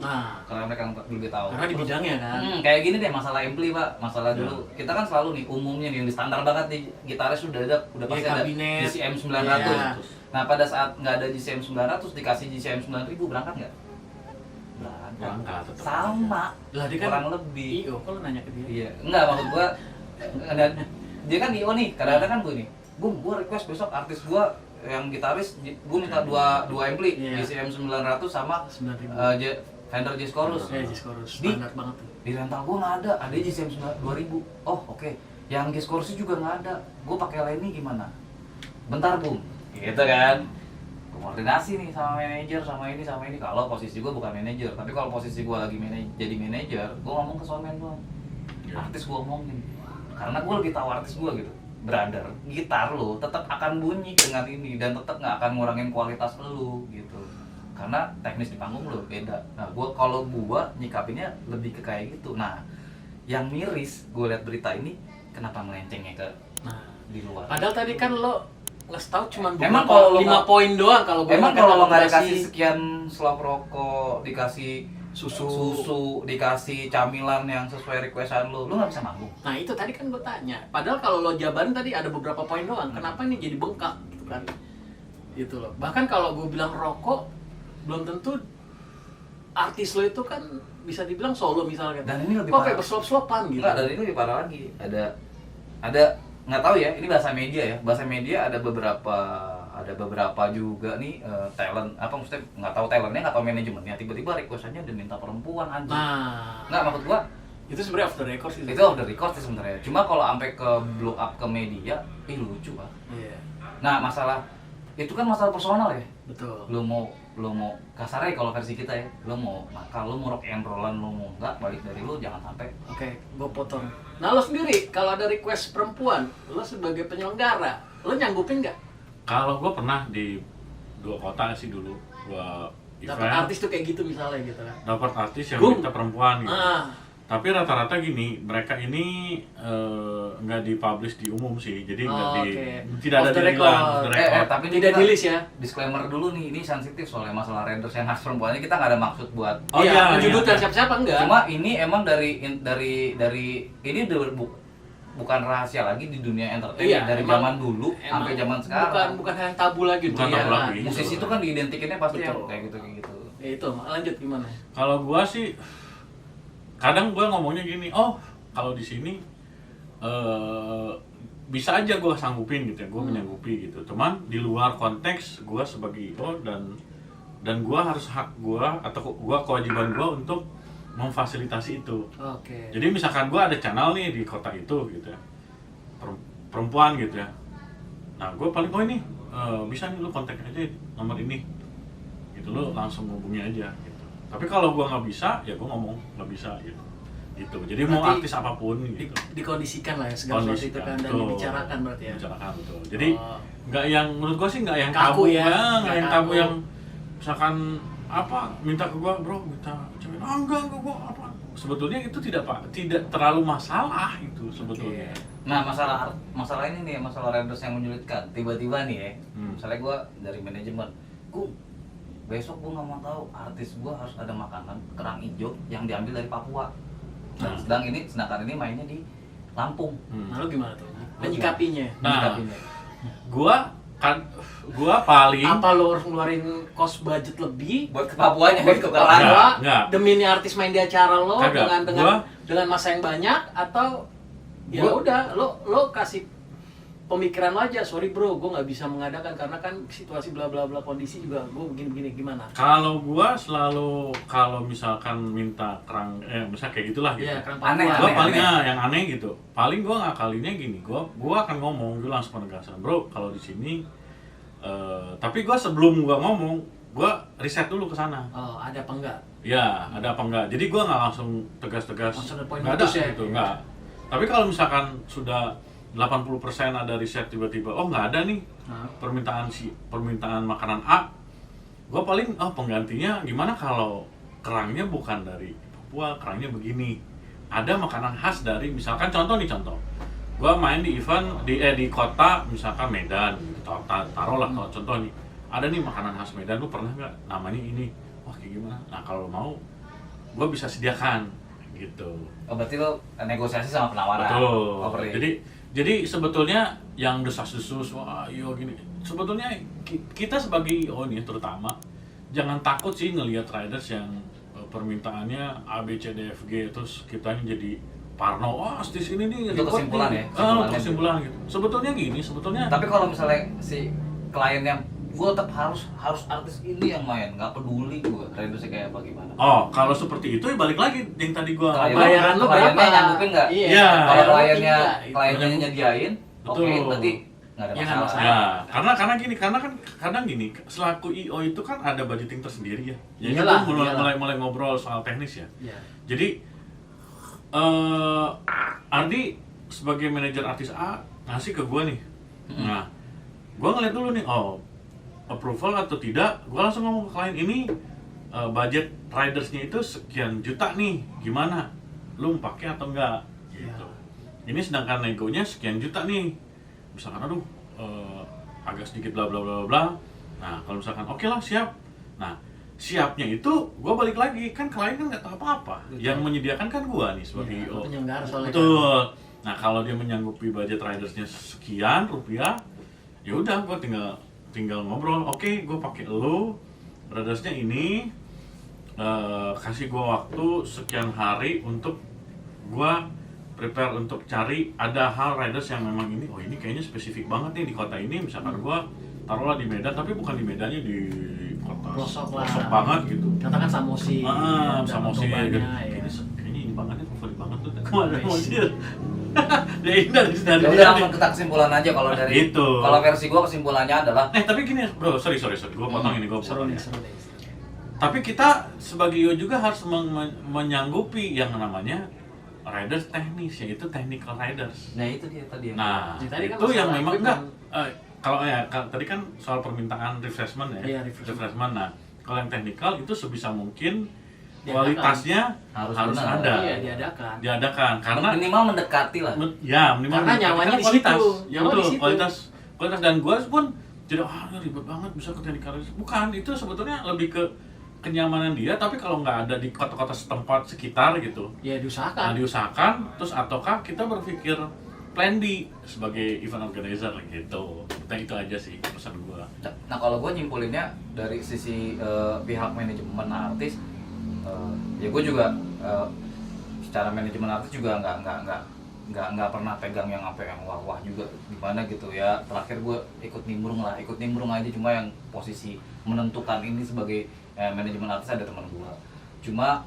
Speaker 3: Karena
Speaker 1: di bidangnya kan.
Speaker 3: Kayak gini deh masalah ampli, Pak. Masalah dulu. Kita kan selalu nih umumnya nih yang di standar banget nih gitaris udah pasti ada GCM 900.
Speaker 1: Yeah.
Speaker 3: Nah, pada saat nggak ada GCM 900 dikasih GCM 9000 berangkat nggak?
Speaker 2: Berangkat tetap.
Speaker 3: Sama.
Speaker 1: Lah dia kan
Speaker 3: Kurang lebih.
Speaker 1: IO, kalau nanya ke dia.
Speaker 3: Iya. Enggak, maksud gua dia kan IO nih. Kadang-kadang kan gue nih. Gua request besok artis gua yang gitaris gua minta dua ampli, GCM 900 sama
Speaker 1: 9.000.
Speaker 3: Fender Jazz Chorus.
Speaker 1: Ya, Jazz Chorus standar banget tuh.
Speaker 3: Di rental gua nggak ada GCM 2000. Oh, oke. Yang Jazz Chorus juga nggak ada. Gua pakai lain nih gimana? Bentar, Bung. Gitu kan. Koordinasi nih sama manajer sama ini. Kalau posisi gua bukan manajer, tapi kalau posisi gua lagi jadi manajer, gua ngomong ke soundman gua. Artis gua ngomongin. Karena gua lebih tahu artis gua gitu. Brother, gitar lo tetap akan bunyi dengan ini dan tetap nggak akan ngurangin kualitas lo gitu. Karena teknis di panggung lo beda. Nah, kalau gua nyikapinnya lebih ke kayak gitu. Nah, yang miris gua lihat berita ini kenapa melencengnya ke di luar.
Speaker 1: Padahal tadi kan lo nggak tahu cuma
Speaker 3: emang kalau
Speaker 1: 5 poin doang kalau gue.
Speaker 3: Emang kalau lo nggak dikasih sekian slop rokok, dikasih susu, dikasih camilan yang sesuai requestan lo nggak bisa manggung.
Speaker 1: Nah itu tadi kan gue tanya. Padahal kalau lo jabarin tadi ada beberapa poin doang. Kenapa ini jadi bengkak gitu kan? Gitu loh. Bahkan kalau gue bilang rokok, belum tentu artis lo itu kan bisa dibilang solo misalnya.
Speaker 3: Dan ini lebih
Speaker 1: kok kayak berselop-selopan gitu.
Speaker 3: Enggak, dan ini lebih parah lagi. Ada nggak tahu ya, ini bahasa media ya. Bahasa media ada beberapa juga nih talent, apa maksudnya nggak tahu talentnya, nggak tahu manajemennya, tiba-tiba requestannya udah minta perempuan anjing. Nggak, maksud gua
Speaker 1: itu sebenarnya off the record sih.
Speaker 3: Itu off the record sih sebenarnya. Cuma kalau sampai ke blow up ke media, lucu Pak.
Speaker 1: Iya.
Speaker 3: Nah, masalah itu kan masalah personal ya.
Speaker 1: Betul.
Speaker 3: Lo mau kasarnya kalau versi kita ya, lo mau nakal, lo mau rock and rollan, lo mau enggak, balik dari lo jangan sampai.
Speaker 1: Oke, gue potong. Nah lo sendiri, kalau ada request perempuan, lo sebagai penyelenggara, lo nyanggupin nggak?
Speaker 2: Kalau gue pernah di 2 kota sih dulu, 2
Speaker 1: Dapat
Speaker 2: event.
Speaker 1: artis tuh kayak gitu misalnya gitu kan?
Speaker 2: Dapat artis yang minta perempuan gitu. Tapi rata-rata gini, mereka ini nggak dipublish di umum sih, jadi tidak ada di record.
Speaker 3: Tapi
Speaker 1: tidak di list ya.
Speaker 3: Disclaimer dulu nih, ini sensitif soalnya masalah renders yang khas perempuannya, kita nggak ada maksud buat.
Speaker 1: Menyudutkan siapa-siapa enggak.
Speaker 3: Cuma ini emang dari ini bukan rahasia lagi di dunia entertainment dari zaman dulu sampai zaman sekarang.
Speaker 1: Bukan hal yang tabu lagi.
Speaker 2: Bukan tabu lagi.
Speaker 3: Musisi itu kan diidentikinnya pasti
Speaker 1: Betul.
Speaker 3: yang kayak gitu.
Speaker 1: Ya itu, lanjut gimana?
Speaker 2: Kalau gua sih kadang gue ngomongnya gini, kalau di sini bisa aja gue sanggupin gitu ya, gue menyanggupi gitu. Cuman di luar konteks gue sebagai IO dan gue harus hak gue atau gue kewajiban gue untuk memfasilitasi itu.
Speaker 1: Oke.
Speaker 2: Jadi misalkan gue ada channel nih di kota itu gitu ya, perempuan gitu ya. Nah gue paling ini bisa nih lu kontak aja nomor ini, gitu lu langsung hubungi aja. Gitu. Tapi kalau gua nggak bisa, ya gua ngomong nggak bisa gitu. Jadi mau artis apapun gitu.
Speaker 1: Dikondisikan lah ya segala sesuatu itu kan dan dibicarakan berarti ya.
Speaker 2: Dibicarakan betul. Jadi nggak yang menurut gua sih nggak yang
Speaker 1: kaku
Speaker 2: tabu
Speaker 1: ya.
Speaker 2: Nggak yang tabu yang misalkan minta ke gua bro minta cewek enggak gua apa. Sebetulnya itu tidak terlalu masalah itu sebetulnya.
Speaker 3: Nah masalah ini nih, masalah renders yang menyulitkan. Tiba-tiba nih ya, misalnya gua dari manajemen, besok gue nggak mau tahu artis gue harus ada makanan kerang hijau yang diambil dari Papua. Sedangkan ini mainnya di Lampung.
Speaker 1: Nah, lo gimana tuh? Menyikapinya.
Speaker 2: Gua paling
Speaker 1: apa lo harus ngeluarin cost budget lebih
Speaker 3: buat ke Papuanya
Speaker 1: buat ke Papua demi nih artis main di acara lo dengan masa yang banyak, atau ya udah lo kasih pemikiran lo aja, sorry bro, gue nggak bisa mengadakan karena kan situasi bla bla bla kondisi juga gue begini gimana?
Speaker 2: Kalau gua selalu kalau misalkan minta kerang, misalnya kayak gitulah gitu.
Speaker 1: Iya, kerang
Speaker 3: Aneh,
Speaker 1: Papua.
Speaker 2: Gua
Speaker 3: aneh.
Speaker 2: paling yang aneh gitu. Paling gua ngakalinnya gini, gua akan ngomong dulu langsung penegasan, bro. Kalau di sini, tapi gua sebelum gua ngomong, gua riset dulu ke sana.
Speaker 1: Oh, ada apa enggak?
Speaker 2: Ya, ada apa enggak? Jadi gua nggak langsung tegas-tegas.
Speaker 1: Langsung ke poin
Speaker 2: Nggak ada
Speaker 1: putus ya?
Speaker 2: gitu, nggak. Tapi kalau misalkan sudah 80% ada riset tiba-tiba, oh nggak ada nih
Speaker 1: Nah,
Speaker 2: permintaan makanan A, gue paling penggantinya gimana kalau kerangnya bukan dari Papua, kerangnya begini, ada makanan khas dari misalkan contoh, gue main di event di kota misalkan Medan, taruhlah kalau contoh nih, ada nih makanan khas Medan, lu pernah nggak namanya ini, wah kayak gimana, nah kalau mau gue bisa sediakan gitu.
Speaker 3: Oh, berarti lo negosiasi sama penawaran.
Speaker 2: Betul.
Speaker 3: Offering.
Speaker 2: Jadi sebetulnya yang desas-desus, wah iya gini. Sebetulnya kita sebagai IO nih terutama jangan takut sih ngelihat riders yang permintaannya A B C D F G terus kitanya jadi parno. Wah, di sini nih
Speaker 3: Itu
Speaker 2: report
Speaker 3: kesimpulan
Speaker 2: nih.
Speaker 3: ya,
Speaker 2: Kesimpulan gitu. Sebetulnya gini,
Speaker 3: Tapi kalau misalnya si kliennya gue tetap harus artis ini yang main, nggak peduli gue ridersnya kayak apa gimana.
Speaker 2: Oh, kalau seperti itu ya balik lagi yang tadi gua
Speaker 3: Klien-
Speaker 1: bayaran lo
Speaker 3: kliennya
Speaker 1: berapa?
Speaker 3: nyanggupin nggak?
Speaker 1: Iya.
Speaker 2: Iya.
Speaker 3: Kalau
Speaker 1: bayaran lo
Speaker 3: kliennya
Speaker 1: tinggal, gitu.
Speaker 3: nyediain, oke,
Speaker 2: Betul.
Speaker 3: berarti nggak ada
Speaker 1: Ya, nggak
Speaker 3: masalah.
Speaker 1: masalah.
Speaker 2: Ya, karena gini, karena kan kadang gini, selaku IO itu kan ada budgeting tersendiri ya. Jadi
Speaker 1: Iyalah,
Speaker 2: itu
Speaker 1: iyalah.
Speaker 2: mulai ngobrol soal teknis ya.
Speaker 1: Iya.
Speaker 2: Jadi Ardi sebagai manajer artis A ngasih ke gua nih. Nah, gua ngeliat dulu nih, approval atau tidak, gua langsung ngomong ke klien ini budget ridersnya itu sekian juta nih, gimana? Lu mau pakai atau enggak? Gitu. Ini sedangkan negonya sekian juta nih. Misalkan aduh agak sedikit bla bla bla bla. Nah, kalau misalkan oke lah siap. Nah, siapnya itu gua balik lagi, kan klien kan nggak tahu apa-apa.
Speaker 1: Betul.
Speaker 2: Yang menyediakan kan gua nih sebagai
Speaker 1: Iya,
Speaker 2: IO.
Speaker 1: penyelenggara soalnya.
Speaker 2: Betul. Nah, kalau dia menyanggupi budget ridersnya sekian rupiah, ya udah gua tinggal ngobrol. Oke, gua pakai lu. Ridersnya ini kasih gua waktu sekian hari untuk gua prepare untuk cari ada hal riders yang memang ini, oh ini kayaknya spesifik banget nih di kota ini, misalkan gua taruhlah di Medan, tapi bukan di Medannya, di kota
Speaker 1: Pelosok lah.
Speaker 2: pelosok banget gitu.
Speaker 1: Katakan Samosi.
Speaker 2: Samosi
Speaker 1: Danau
Speaker 2: gitu.
Speaker 1: Tobanya, ya.
Speaker 2: Kayaknya ini banget nih, favorit banget tuh.
Speaker 1: Nice.
Speaker 2: Kemana Samosi? Ya ini dari
Speaker 3: Ya udah
Speaker 2: dia
Speaker 3: langsung
Speaker 2: nih.
Speaker 3: kita kesimpulan aja kalau dari
Speaker 2: Gitu.
Speaker 3: kalau versi gue kesimpulannya adalah
Speaker 2: Tapi gini bro, sorry, gua potong ini, gua
Speaker 1: Seru
Speaker 2: potong
Speaker 1: nih,
Speaker 2: ya.
Speaker 1: seru nih.
Speaker 2: Tapi kita sebagai IO juga harus menyanggupi yang namanya riders teknis, yaitu technical riders.
Speaker 3: nah itu dia tadi yang
Speaker 2: Nah,
Speaker 1: Jadi tadi kan
Speaker 2: itu yang
Speaker 1: masalah
Speaker 2: memang
Speaker 1: equipment.
Speaker 2: enggak. Tadi kan soal permintaan refreshment ya.
Speaker 1: Iya, refreshment.
Speaker 2: Nah, kalau yang technical itu sebisa mungkin
Speaker 1: Diadakan.
Speaker 2: kualitasnya
Speaker 3: Harus
Speaker 2: harus
Speaker 3: benar.
Speaker 2: ada.
Speaker 1: Iya, diadakan.
Speaker 2: Diadakan karena
Speaker 3: minimal mendekati lah.
Speaker 2: minimal
Speaker 1: Karena nyawanya di situ.
Speaker 2: Ya
Speaker 1: Nyawa
Speaker 2: betul,
Speaker 1: di situ.
Speaker 2: kualitas dan gua pun tidak ribet banget bisa ke technical. Bukan, itu sebetulnya lebih ke kenyamanan dia, tapi kalau nggak ada di kota-kota setempat sekitar gitu,
Speaker 1: Ya
Speaker 2: nah,
Speaker 1: diusahakan.
Speaker 2: diusahakan, terus ataukah kita berpikir plan B sebagai event organizer gitu. Nah, itu aja sih pesan gua.
Speaker 3: Nah kalau gue nyimpulinnya dari sisi pihak manajemen artis, ya gue juga secara manajemen artis juga nggak pernah pegang yang sampai yang wah juga gimana gitu ya. Terakhir gue ikut nimbrung aja, cuma yang posisi menentukan ini sebagai manajemen artis ada teman gue. Cuma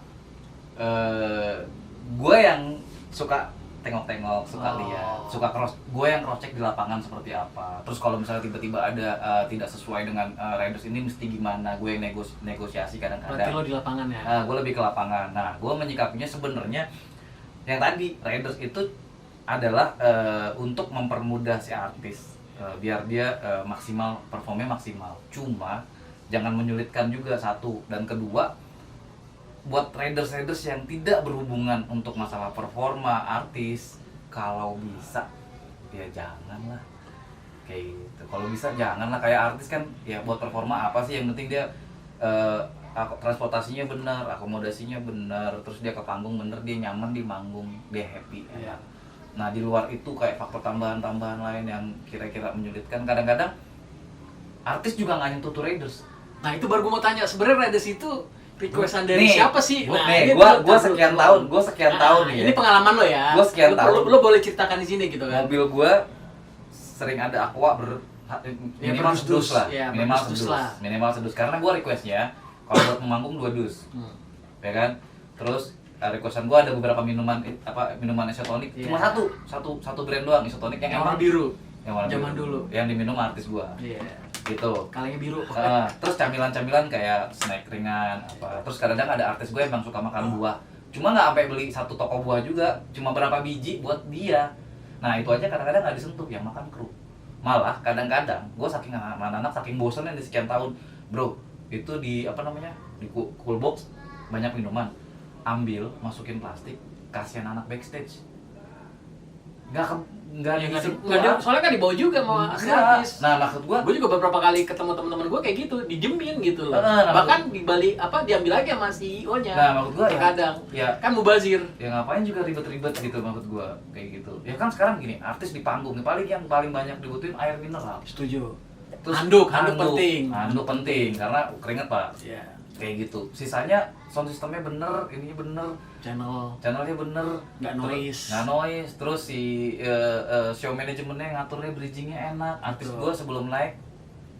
Speaker 3: gue yang suka tengok-tengok, suka lihat, suka gue yang cross check di lapangan seperti apa. Terus kalau misalnya tiba-tiba ada tidak sesuai dengan riders ini mesti gimana, gue yang negosiasi
Speaker 1: Berarti
Speaker 3: kadang-kadang.
Speaker 1: lo di lapangan ya.
Speaker 3: Gue lebih ke lapangan. Nah, gue menyikapinya sebenarnya yang tadi riders itu adalah untuk mempermudah si artis biar dia maksimal, performnya maksimal. Cuma jangan menyulitkan juga, satu, dan kedua buat riders yang tidak berhubungan untuk masalah performa artis, kalau bisa ya janganlah kayak gitu. Kalau bisa janganlah, kayak artis kan ya buat performa apa sih, yang penting dia transportasinya benar, akomodasinya benar, terus dia ke panggung bener, dia nyaman di manggung, dia happy ya. Nah di luar itu kayak faktor tambahan-tambahan lain yang kira-kira menyulitkan, kadang-kadang artis juga nggak nyentuh tuh riders.
Speaker 1: Nah, itu baru gue mau tanya, sebenarnya Riders itu requestan dari
Speaker 3: Nih,
Speaker 1: siapa sih?
Speaker 3: nih,
Speaker 1: ini
Speaker 3: gua
Speaker 1: dulu,
Speaker 3: sekian
Speaker 1: dulu.
Speaker 3: tahun, gua sekian tahun nih
Speaker 1: Ini
Speaker 3: ya.
Speaker 1: pengalaman lo ya.
Speaker 3: Gua sekian
Speaker 1: Lo
Speaker 3: tahun.
Speaker 1: Lo boleh ceritakan di sini gitu kan.
Speaker 3: Mobil gua sering ada aqua minimal
Speaker 1: berdus-dus.
Speaker 3: sedus lah,
Speaker 1: Ya,
Speaker 3: minimal
Speaker 1: berdus-dus
Speaker 3: sedus,
Speaker 1: lah.
Speaker 3: minimal sedus. Karena gue requestnya kalau buat memanggung 2 dus, ya kan. Terus requestan gue ada beberapa minuman isotonik, cuma
Speaker 1: Iya.
Speaker 3: satu brand doang isotonik yang
Speaker 1: warna
Speaker 3: emang
Speaker 1: biru.
Speaker 3: yang warna
Speaker 1: Zaman
Speaker 3: biru,
Speaker 1: dulu.
Speaker 3: yang diminum artis gue,
Speaker 1: Iya.
Speaker 3: gitu.
Speaker 1: Kalengnya biru.
Speaker 3: Terus camilan-camilan kayak snack ringan apa. Terus kadang-kadang ada artis gue emang suka makan buah. Cuma nggak sampai beli satu toko buah juga, cuma berapa biji buat dia. Nah itu aja kadang-kadang nggak disentuh, yang makan kru. Malah kadang-kadang gue saking anak-anak saking bosannya di sekian tahun, bro itu di di cool box banyak minuman, ambil masukin plastik, kasihan anak backstage. Nggak
Speaker 1: Ya,
Speaker 3: disentuh.
Speaker 1: nggak ada, soalnya kan dibawa juga sama si
Speaker 3: Nggak.
Speaker 1: artis.
Speaker 3: Nah maksud gue
Speaker 1: Gue juga beberapa kali ketemu teman-teman gue kayak gitu, dijemin gitu loh.
Speaker 3: Nah,
Speaker 1: Bahkan diambil lagi sama CEO-nya.
Speaker 3: Nah, maksud gua
Speaker 1: terkadang
Speaker 3: ya
Speaker 1: kan mubazir.
Speaker 3: ya ngapain juga ribet-ribet gitu maksud gua kayak gitu. Ya kan sekarang gini, artis di panggung yang paling banyak dibutuhin air mineral.
Speaker 1: Setuju.
Speaker 3: Terus
Speaker 1: Handuk penting.
Speaker 3: Handuk penting karena keringet, Pak.
Speaker 1: Ya,
Speaker 3: Kayak gitu. Sisanya sound sistemnya bener, ininya bener, channelnya bener,
Speaker 1: Nggak noise.
Speaker 3: nggak noise. Terus si show manajemennya ngaturnya bridgingnya enak. Artis
Speaker 1: Betul.
Speaker 3: gua sebelum naik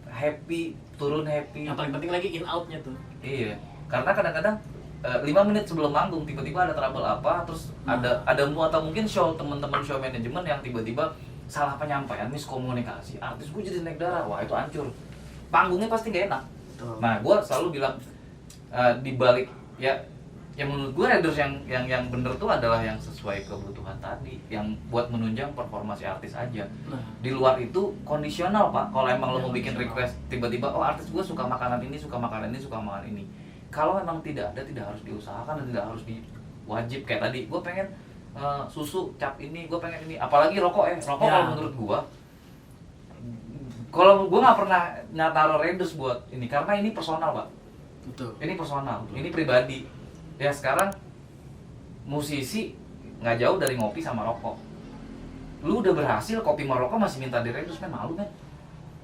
Speaker 3: happy, turun happy.
Speaker 1: yang paling penting lagi in out-nya tuh.
Speaker 3: Iya, karena kadang-kadang 5 menit sebelum manggung tiba-tiba ada trouble apa, terus ada atau mungkin teman-teman show manajemen yang tiba-tiba salah penyampaian, miskomunikasi, artis gue jadi naik darah, wah itu hancur. Panggungnya pasti gak enak.
Speaker 1: Betul.
Speaker 3: Nah, gue selalu bilang di balik ya menurut gue Raiders yang bener tuh adalah yang sesuai kebutuhan tadi, yang buat menunjang performa si artis aja.
Speaker 1: Nah,
Speaker 3: Di luar itu kondisional, Pak. Kalau emang lo mau bikin
Speaker 1: Kondisional.
Speaker 3: request tiba-tiba, oh artis gue suka makanan ini, suka makanan ini, suka makanan ini. Kalau memang tidak ada, tidak harus diusahakan dan tidak harus diwajib. Kayak tadi, gue pengen susu cap ini, gue pengen ini. Apalagi rokok
Speaker 1: Ya.
Speaker 3: kalau menurut gue, kalau gue nggak pernah naruh Raiders buat ini karena ini personal, Pak.
Speaker 1: betul.
Speaker 3: Ini personal, ini pribadi. Ya sekarang musisi nggak jauh dari ngopi sama rokok. Lu udah berhasil kopi sama rokok masih minta di Raiders, kan malu kan?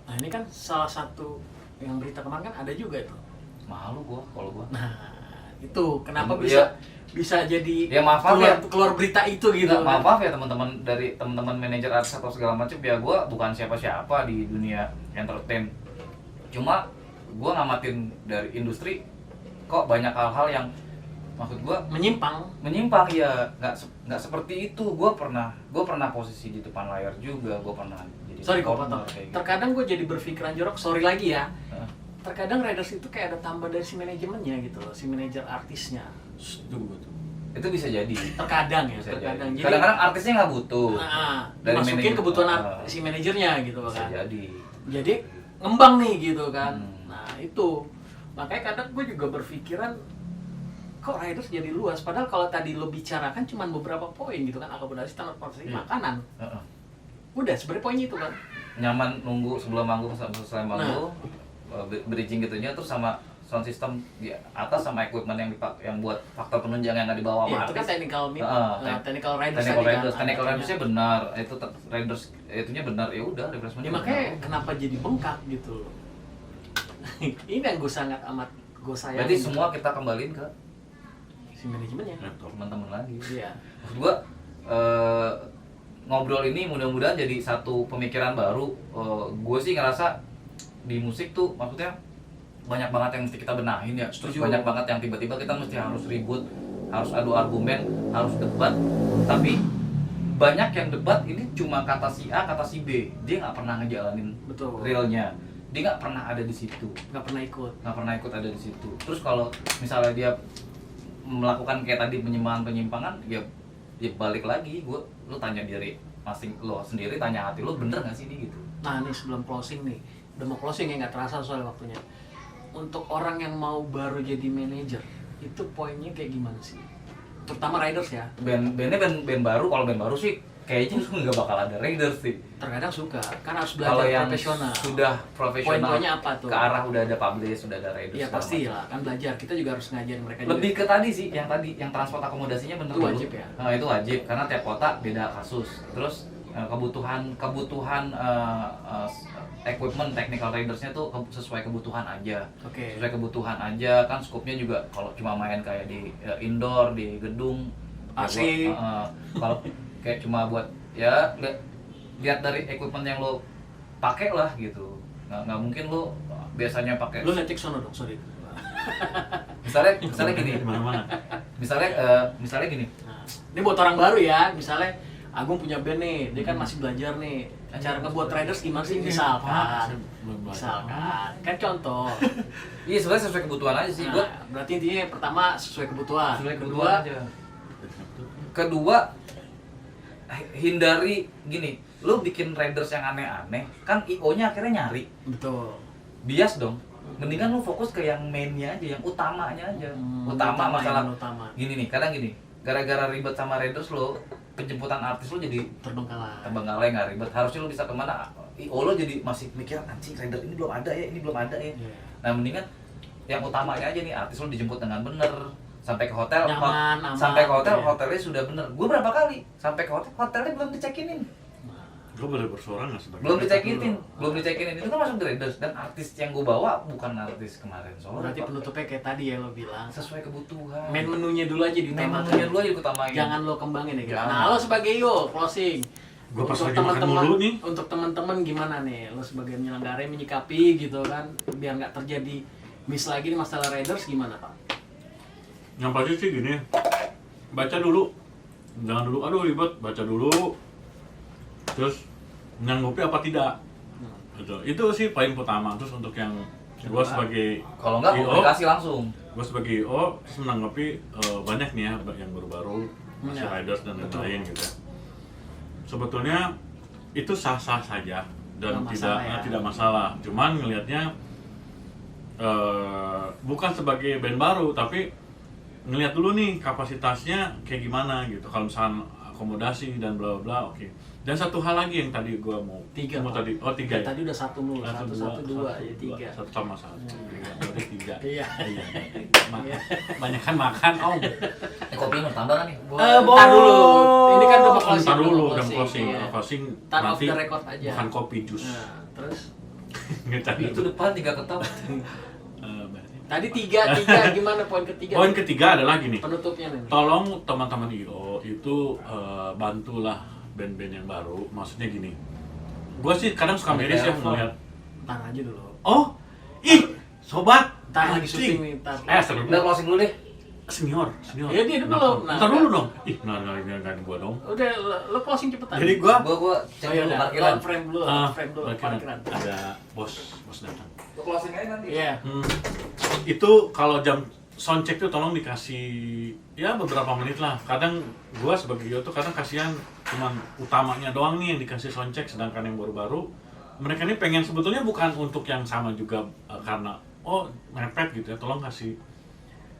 Speaker 1: Nah, ini kan salah satu yang berita kemarin kan ada juga itu.
Speaker 3: Malu kalau gua.
Speaker 1: Nah, itu kenapa
Speaker 3: Iya.
Speaker 1: bisa jadi
Speaker 3: Ya, maaf
Speaker 1: keluar,
Speaker 3: ya.
Speaker 1: keluar berita itu gitu.
Speaker 3: Nggak, maaf ya teman-teman manajer artis atau segala macam, ya gua bukan siapa-siapa di dunia entertain. Cuma gua ngamatin dari industri kok banyak hal-hal yang maksud gua
Speaker 1: menyimpang.
Speaker 3: ya nggak seperti itu. Gua pernah posisi di depan layar juga, gua pernah jadi
Speaker 1: Sorry kok
Speaker 3: performer
Speaker 1: potong.
Speaker 3: kayak gitu.
Speaker 1: Terkadang gue jadi berpikiran jorok, sorry lagi ya.
Speaker 3: Heeh.
Speaker 1: Terkadang Raiders itu kayak ada tambah dari si manajemennya gitu loh, si manajer artisnya.
Speaker 2: Tunggu tuh.
Speaker 3: Itu bisa jadi.
Speaker 1: Terkadang ya,
Speaker 3: Bisa
Speaker 1: terkadang.
Speaker 3: jadi.
Speaker 1: Jadi
Speaker 3: Kadang-kadang artisnya nggak butuh. Dari
Speaker 1: dimasukin
Speaker 3: manajer-
Speaker 1: kebutuhan si manajernya gitu
Speaker 3: Bisa
Speaker 1: kan.
Speaker 3: jadi.
Speaker 1: Jadi ngembang nih gitu kan.
Speaker 3: Hmm.
Speaker 1: Nah, itu. Makanya kadang gue juga berpikiran kok Raiders jadi luas, padahal kalau tadi lo bicarakan cuma beberapa poin gitu kan, akomodasi, transportasi,
Speaker 2: Iya.
Speaker 1: makanan.
Speaker 3: Heeh.
Speaker 1: Udah sebenarnya poinnya itu kan.
Speaker 3: Nyaman nunggu sebelum manggung, selesai manggung, bridging gitunya, terus sama sound system di atas sama equipment yang buat faktor penunjang yang nggak dibawa
Speaker 1: Iya,
Speaker 3: sama
Speaker 1: itu kan
Speaker 3: artis.
Speaker 1: technical technical Raiders
Speaker 3: Technical
Speaker 1: tadi
Speaker 3: Raiders,
Speaker 1: kan.
Speaker 3: technical
Speaker 1: adanya.
Speaker 3: Raidersnya benar, itu Raiders itunya benar, ya udah refreshment.
Speaker 1: Ya makanya kenapa jadi bengkak gitu loh. Ini yang gue sangat amat gue sayang.
Speaker 3: Berarti semua kita kembaliin ke
Speaker 1: si manajemennya.
Speaker 3: teman-teman lagi.
Speaker 1: Iya.
Speaker 3: Maksud gua ngobrol ini mudah-mudahan jadi satu pemikiran baru. Gue sih ngerasa di musik tuh maksudnya banyak banget yang mesti kita benahin ya. Terus
Speaker 1: Setuju.
Speaker 3: banyak banget yang tiba-tiba kita mesti harus ribut, harus adu argumen, harus debat. Tapi banyak yang debat ini cuma kata si A, kata si B. Dia nggak pernah ngejalanin
Speaker 1: Betul.
Speaker 3: realnya. Dia nggak pernah ada di situ.
Speaker 1: Nggak pernah ikut.
Speaker 3: Nggak pernah ikut ada di situ. Terus kalau misalnya dia melakukan kayak tadi penyimpangan, ya balik lagi lu tanya diri lo sendiri, tanya hati lo, bener nggak sih ini gitu.
Speaker 1: Nah nih sebelum closing nih, udah mau closing ya, nggak terasa soal waktunya. Untuk orang yang mau baru jadi manajer, itu poinnya kayak gimana sih? Terutama Raiders ya.
Speaker 3: Bandnya band baru, kalau band baru sih kayaknya nggak bakal ada Raiders sih.
Speaker 1: Terkadang suka, kan harus
Speaker 3: Kalau
Speaker 1: belajar
Speaker 3: yang
Speaker 1: profesional.
Speaker 3: sudah profesional,
Speaker 1: Poin-poinnya apa tuh?
Speaker 3: ke arah udah ada publish, sudah ada Raiders.
Speaker 1: Iya
Speaker 3: segala
Speaker 1: pasti
Speaker 3: macam.
Speaker 1: lah, kan belajar. Kita juga harus ngajarin mereka
Speaker 3: Lebih
Speaker 1: juga.
Speaker 3: ke tadi sih, yang transport akomodasinya bener
Speaker 1: Itu
Speaker 3: dulu.
Speaker 1: wajib ya?
Speaker 3: Nah, itu wajib karena tiap kota beda kasus. Terus kebutuhan equipment technical raidersnya tuh sesuai kebutuhan aja.
Speaker 1: Oke.
Speaker 3: Sesuai kebutuhan aja, kan skupnya juga kalau cuma main kayak di indoor di gedung ya
Speaker 1: AC.
Speaker 3: kalau kayak cuma buat ya lihat dari equipment yang lo pakai lah gitu. Nggak mungkin lo biasanya pakai.
Speaker 1: Lu cek sono dong, sorry.
Speaker 3: Misalnya gini.
Speaker 2: Mana-mana.
Speaker 3: Misalnya gini.
Speaker 1: Nah, ini buat orang baru ya, misalnya Agung punya band nih, dia kan masih belajar nih. Cara ngebuat riders gimana sih? Misalkan, kan contoh.
Speaker 3: Iya sebenarnya sesuai kebutuhan aja sih.
Speaker 1: Nah, berarti intinya pertama sesuai kebutuhan.
Speaker 3: Kedua, hindari gini. Lu bikin riders yang aneh-aneh, kan IO-nya akhirnya nyari.
Speaker 1: Betul.
Speaker 3: Bias dong. Mendingan lu fokus ke yang main-nya aja, yang utamanya aja. Utama masalah.
Speaker 1: Utama.
Speaker 3: Gini nih, kadang gini. Gara-gara ribet sama riders lo, penjemputan artis lo jadi terbengkalai, nggak ribet. Harusnya lo bisa kemana, IO lo jadi masih mikir anjing rider ini belum ada ya,
Speaker 1: Yeah.
Speaker 3: Nah mendingan yang utamanya aja nih, artis lo dijemput dengan bener sampai ke hotel,
Speaker 1: Nyaman, aman,
Speaker 3: sampai ke hotel,
Speaker 1: yeah.
Speaker 3: Hotelnya sudah bener. Gue berapa kali sampai ke hotel, hotelnya belum dicekinin,
Speaker 2: Gue boleh bersuara nggak sebagai
Speaker 3: belum dicekinin. Itu kan masuk di riders, dan artis yang gue bawa bukan artis kemarin soalnya.
Speaker 1: Berarti penutupnya kayak tadi ya lo bilang.
Speaker 3: Sesuai kebutuhan.
Speaker 1: Main menunya dulu aja
Speaker 3: diutamain.
Speaker 1: Jangan lo kembangin ya.
Speaker 3: Jangan.
Speaker 1: Nah, lo sebagai closing.
Speaker 2: Gue pas
Speaker 1: Untuk
Speaker 2: lagi makan
Speaker 1: teman-teman-
Speaker 2: dulu nih.
Speaker 1: Untuk teman-teman gimana nih? Lo sebagai penyelenggara yang menyikapi gitu kan, biar nggak terjadi miss lagi nih masalah riders gimana Pak?
Speaker 2: Yang pasti sih gini, baca dulu, jangan dulu, aduh ribet, baca dulu, terus nyanggupi apa tidak, gitu. Itu sih poin pertama. Terus untuk yang gue sebagai
Speaker 3: Kalau nggak komunikasi langsung.
Speaker 2: gue sebagai IO terus menanggapi banyak nih ya yang baru-baru masih
Speaker 1: Ya,
Speaker 2: riders dan
Speaker 1: betul.
Speaker 2: lain-lain gitu ya. Sebetulnya itu sah-sah saja dan
Speaker 1: Nggak masalah ya.
Speaker 2: tidak masalah. Cuman ngelihatnya bukan sebagai band baru, tapi ngelihat dulu nih kapasitasnya kayak gimana gitu. Kalau misalnya akomodasi dan bla bla, oke. Dan satu hal lagi yang tadi gua mau
Speaker 1: Tiga,
Speaker 2: mau
Speaker 1: Pak.
Speaker 2: tadi tiga ya?
Speaker 1: Tadi udah satu mulu, satu dua, ya tiga.
Speaker 2: Satu sama satu. Berarti tiga.
Speaker 1: Iya. Iya.
Speaker 2: Banyakan makan om.
Speaker 3: Kopi mau tambah kan nih?
Speaker 1: Ntar dulu. Ini kan udah mau closing.
Speaker 2: Ntar dulu udah
Speaker 1: closing,
Speaker 2: closing.
Speaker 1: iya.
Speaker 2: Closing
Speaker 1: Ntar off
Speaker 2: nanti
Speaker 1: the record aja.
Speaker 2: bukan kopi jus.
Speaker 1: Nah, terus
Speaker 2: Ngecat
Speaker 3: Itu depan 3 ketop.
Speaker 2: berarti.
Speaker 1: tadi tiga gimana poin ketiga?
Speaker 2: Poin ketiga adalah gini.
Speaker 1: Penutupnya nih.
Speaker 2: Tolong teman-teman IO itu bantulah band-band yang baru. Maksudnya gini. Gua sih kadang suka miris ya melihat.
Speaker 1: Ntar aja dulu.
Speaker 2: Oh, ih, sobat.
Speaker 1: Ntar lagi
Speaker 2: Anjing.
Speaker 1: syuting nih, ntar.
Speaker 2: Seru.
Speaker 3: Udah closing dulu deh.
Speaker 2: Senior.
Speaker 1: Ya, dia belum. Nah,
Speaker 2: Ntar dulu dong. Ih, nggak gua dong.
Speaker 1: Udah lo closing cepetan.
Speaker 2: Jadi gua
Speaker 3: Gua cek
Speaker 1: Oh, ya
Speaker 3: dulu
Speaker 1: udah.
Speaker 3: parkiran.
Speaker 1: Frame dulu, frame dulu parkiran.
Speaker 2: ada bos datang.
Speaker 3: Gua closing aja nanti.
Speaker 1: Iya.
Speaker 2: Itu kalau jam soundcheck tuh tolong dikasih ya beberapa menit lah. Kadang gua sebagai IO tuh kadang kasihan cuman utamanya doang nih yang dikasih soundcheck, sedangkan yang baru-baru mereka ini pengen sebetulnya bukan untuk yang sama juga karena oh mepet gitu ya. Tolong kasih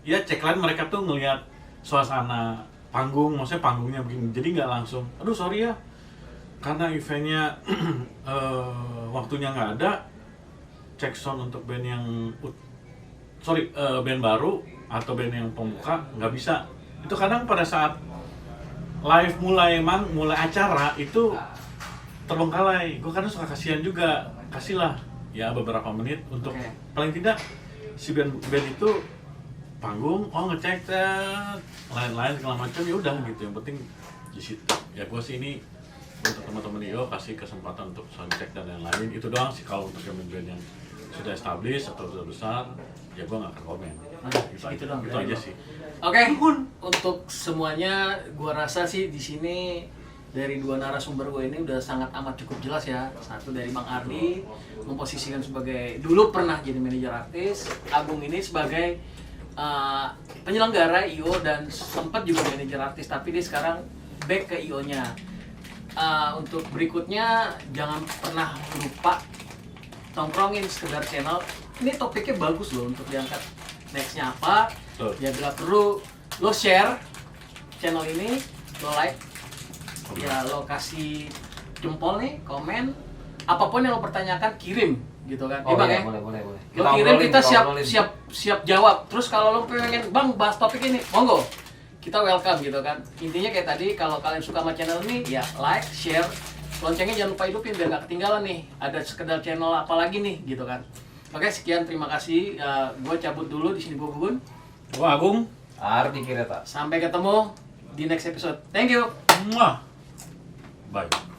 Speaker 2: ya cek lain mereka tuh ngelihat suasana panggung, maksudnya panggungnya begini. Jadi nggak langsung aduh sorry ya karena eventnya waktunya nggak ada, cek sound untuk band yang band baru atau band yang pembuka nggak bisa. Itu kadang pada saat live mulai acara itu terbengkalai. Gue kadang suka kasihan juga, kasihlah ya beberapa menit untuk paling tidak si band itu panggung, ngecek lain-lain segala macam ya udah gitu. Yang penting di situ. Ya gue sih ini untuk teman-teman IO kasih kesempatan untuk soundcheck dan lain-lain. Itu doang sih kalau untuk yang band yang sudah established atau sudah besar, ya gue nggak akan komen.
Speaker 1: Gitu dong.
Speaker 2: Itu aja sih.
Speaker 1: Oke, untuk semuanya gua rasa sih di sini dari dua narasumber gue ini udah sangat amat cukup jelas ya. Satu dari Bang Ardi memposisikan sebagai dulu pernah jadi manajer artis, Agung ini sebagai penyelenggara IO dan sempat juga manajer artis, tapi dia sekarang back ke IO-nya. Untuk berikutnya jangan pernah lupa tongkrongin sekedar channel. Ini topiknya bagus loh untuk diangkat. Nextnya apa?
Speaker 2: Betul.
Speaker 1: Ya bila perlu lo share channel ini, lo like, ya lo kasih jempol nih, komen, apapun yang lo pertanyakan kirim gitu kan.
Speaker 3: Oh,
Speaker 1: Bang
Speaker 3: iya,
Speaker 1: ya.
Speaker 3: boleh.
Speaker 1: Lo kirim, kita
Speaker 3: obrolin.
Speaker 1: siap jawab. Terus kalau lo pengen Bang bahas topik ini, monggo. Kita welcome gitu kan. Intinya kayak tadi, kalau kalian suka sama channel ini ya like, share, loncengnya jangan lupa hidupin biar gak ketinggalan nih. Ada sekedar channel apa lagi nih gitu kan. Oke, sekian, terima kasih. Gue cabut dulu di sini, gue Gugun.
Speaker 2: Gue Agung.
Speaker 3: Ardi Kireta.
Speaker 1: Sampai ketemu di next episode. Thank you.
Speaker 2: Muah. Bye.